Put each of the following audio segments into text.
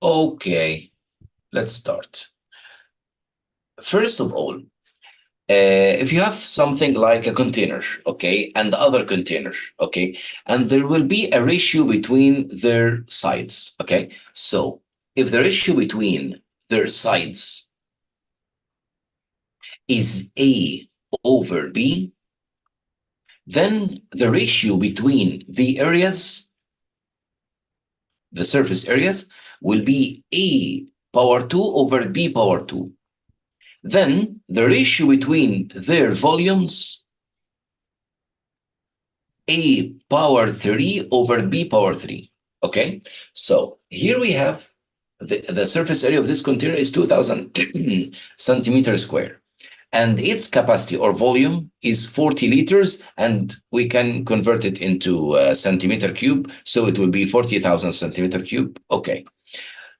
Okay, let's start. First of all, if you have something like a container, okay, and other container, okay, and there will be a ratio between their sides, okay. So if the ratio between their sides is A over B, then the ratio between the areas, the surface areas, will be A power 2 over B power 2. Then the ratio between their volumes, A power 3 over B power 3. Okay, so here we have the surface area of this container is 2000 centimeters square. And its capacity or volume is 40 liters, and we can convert it into centimeter cube. So it will be 40,000 centimeter cube. Okay.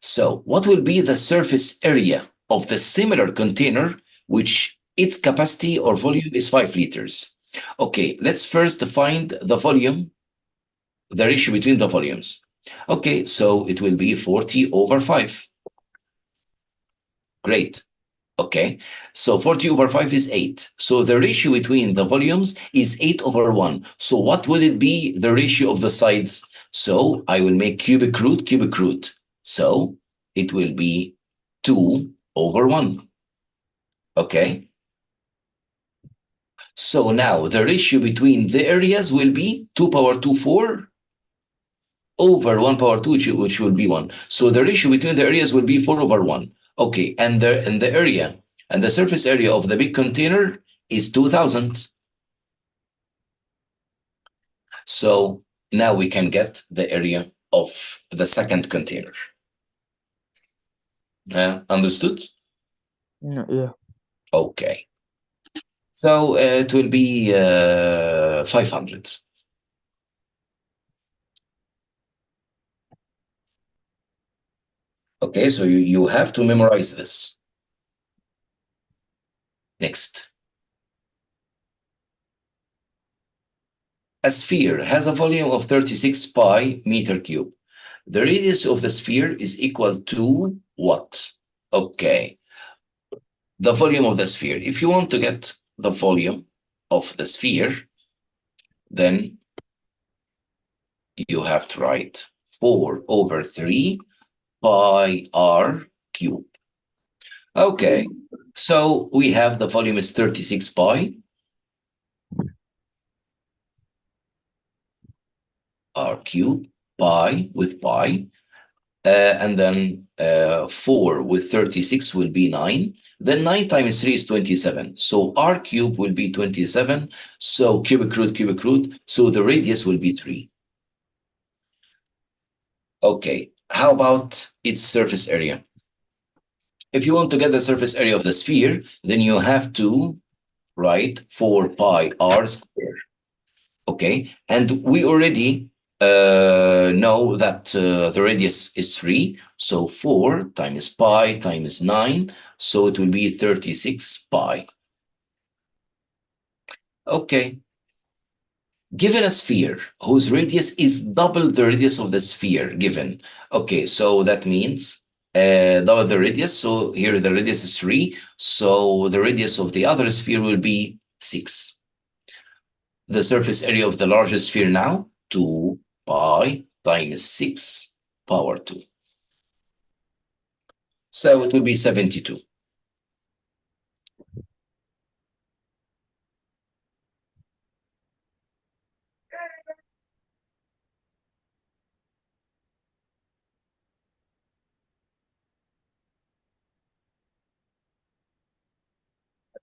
So what will be the surface area of the similar container, which its capacity or volume is 5 liters? Okay, let's first find the volume, the ratio between the volumes. Okay, so it will be 40 over 5. Great. Okay, so 40 over 5 is 8. So the ratio between the volumes is 8 over 1. So what would it be, the ratio of the sides? So I will make cubic root. So it will be 2 over 1. Okay. So now the ratio between the areas will be 2 power 2, 4 over 1 power 2, which will be 1. So the ratio between the areas will be 4 over 1. Okay, and the area and the surface area of the big container is 2000. So now we can get the area of the second container. Understood? Yeah. Okay. So it will be 500. Okay, so you have to memorize this. Next. A sphere has a volume of 36 pi meter cube. The radius of the sphere is equal to what? Okay. The volume of the sphere. If you want to get the volume of the sphere, then you have to write 4 over 3 pi r cube. Okay, so we have the volume is 36 pi r cube, pi with pi, and then 4 with 36 will be 9. Then 9 times 3 is 27. So r cube will be 27. So cubic root. So the radius will be 3. Okay, how about its surface area? If you want to get the surface area of the sphere, then you have to write 4 pi r squared. Okay, and we already know that the radius is 3. So 4 times pi times 9. So it will be 36 pi. Okay. Given a sphere whose radius is double the radius of the sphere given. Okay, so that means double the radius. So here the radius is 3. So the radius of the other sphere will be 6. The surface area of the largest sphere now, 2 pi times 6 power 2. So it will be 72.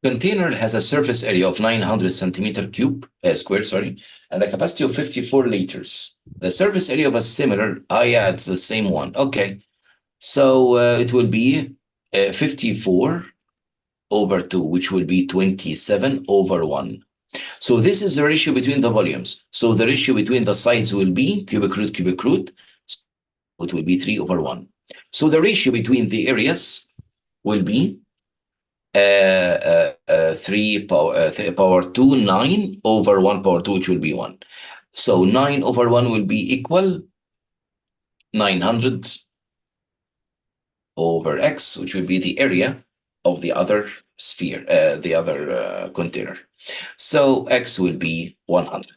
Container has a surface area of 900 centimeter cube squared, and a capacity of 54 liters. The surface area of a similar, yeah, it's the same one. Okay, so it will be 54 over 2, which will be 27 over 1. So this is the ratio between the volumes. So the ratio between the sides will be cubic root. It will be 3 over 1. So the ratio between the areas will be 3 power 2, 9 over 1 power 2, which will be 1. So 9 over 1 will be equal 900 over x, which will be the area of the other sphere, the other container. So x will be 100.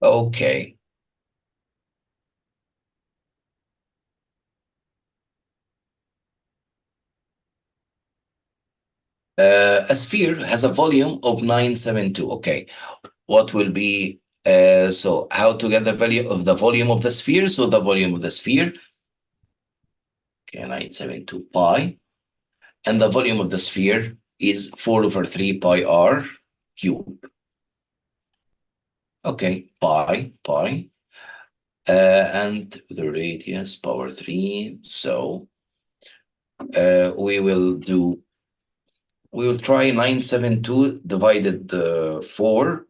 Okay. A sphere has a volume of 972. Okay. What will be, so how to get the value of the volume of the sphere? So the volume of the sphere, okay, 972 pi. And the volume of the sphere is 4 over 3 pi r cube. Okay, pi. And the radius power 3. So we will try 972 divided 4.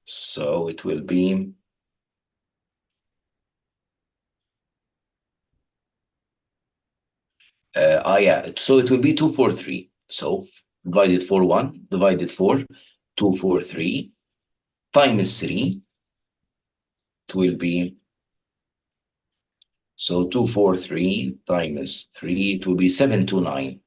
So it will be yeah, so it will be 243. So divided 4 1, divided 4, 243 times 3. It will be, so 243 times 3, it will be 729.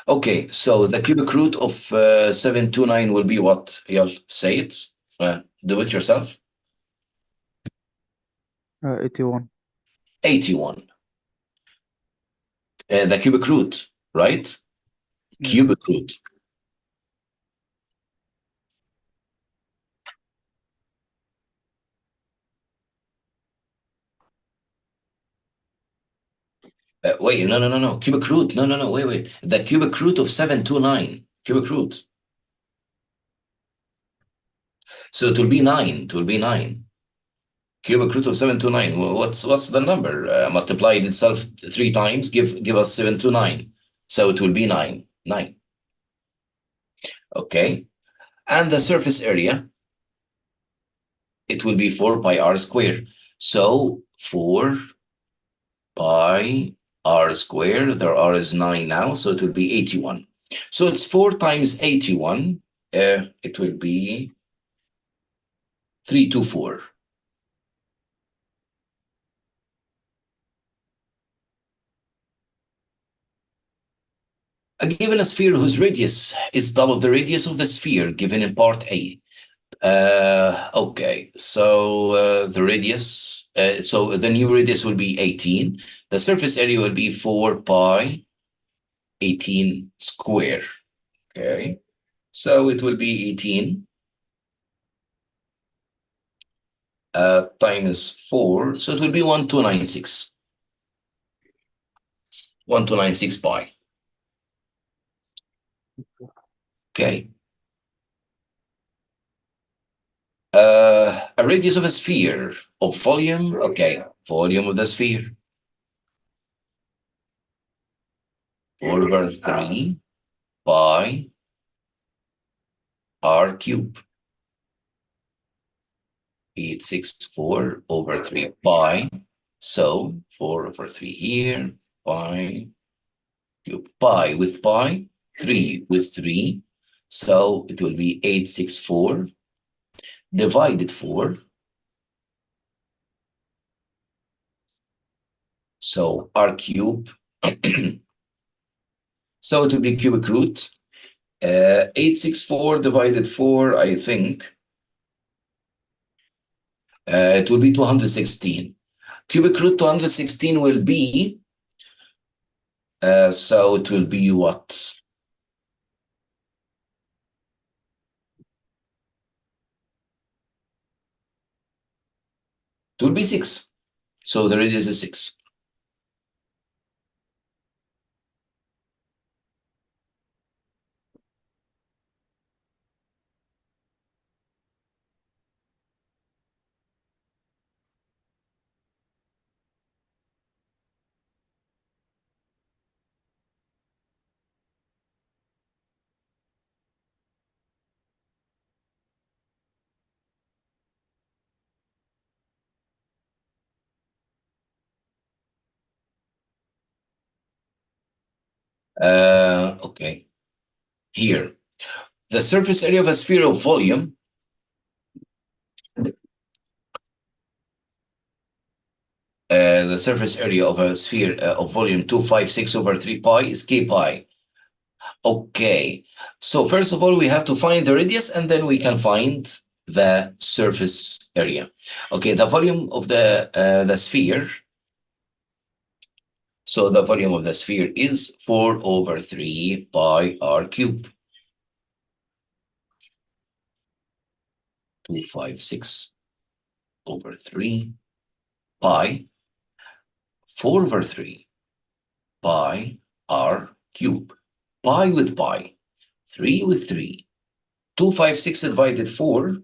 Okay, so the cubic root of 729 will be what? Yal, say it. Do it yourself. 81. 81. The cubic root, right? Yeah. Cubic root. Wait, no. Cubic root. No. Wait. The cubic root of 729. Cubic root. So it will be 9. It will be 9. Cubic root of 729. What's the number? Multiplied itself 3 times, give us 729. So it will be 9. 9. Okay. And the surface area, it will be 4 pi r squared. So 4 pi r squared, their r is 9 now, so it will be 81. So it's 4 times 81, it will be 324. Given a sphere whose radius is double the radius of the sphere given in part A. Okay, so the radius, so the new radius will be 18. The surface area will be 4 pi 18 square. Okay, so it will be 18 times 4, so it will be 1296. 1296 pi. Okay. A radius of a sphere of volume. Okay, volume of the sphere. 4 over 3 pi r cube. 864 over 3 pi. So 4 over 3 here, pi cube. Pi with pi, 3 with 3. So it will be 864 divided 4. So r cube. So it will be cubic root. 864 divided 4, I think. It will be 216. Cubic root 216 will be, so it will be what? It will be 6. So the radius is 6. Okay. Here, the surface area of a sphere of volume the surface area of a sphere of volume 256 over 3 pi is k pi. Okay, so first of all, we have to find the radius and then we can find the surface area. Okay, the volume of the sphere. So the volume of the sphere is 4 over 3 pi r cube. 256 over 3 pi 4 over 3 pi r cube. Pi with pi, 3 with 3. 256 divided 4,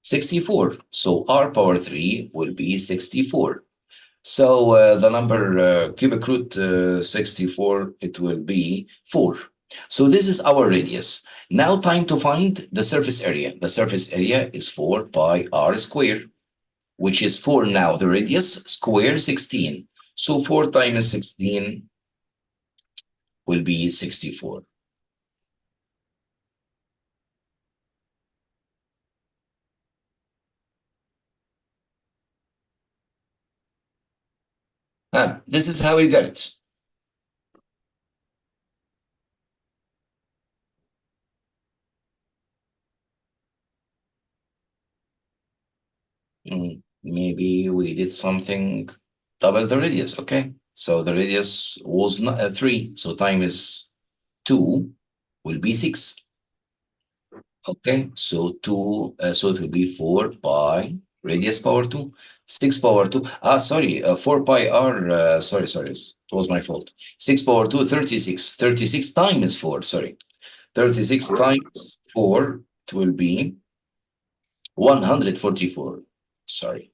64. So r power 3 will be 64. So the number cubic root 64, it will be 4. So this is our radius. Now time to find the surface area. The surface area is 4 pi r square, which is 4 now. The radius square 16. So 4 times 16 will be 64. This is how we got it. Maybe we did something double the radius. Okay, so the radius was not 3, so time is 2 will be 6. Okay, so 2, so it will be 4 pi radius power 2, 6 power 2. Sorry, 4 pi r. Sorry, it was my fault. 6 power 2, 36. 36 times 4. Sorry, 36 times 4. It will be 144. Sorry.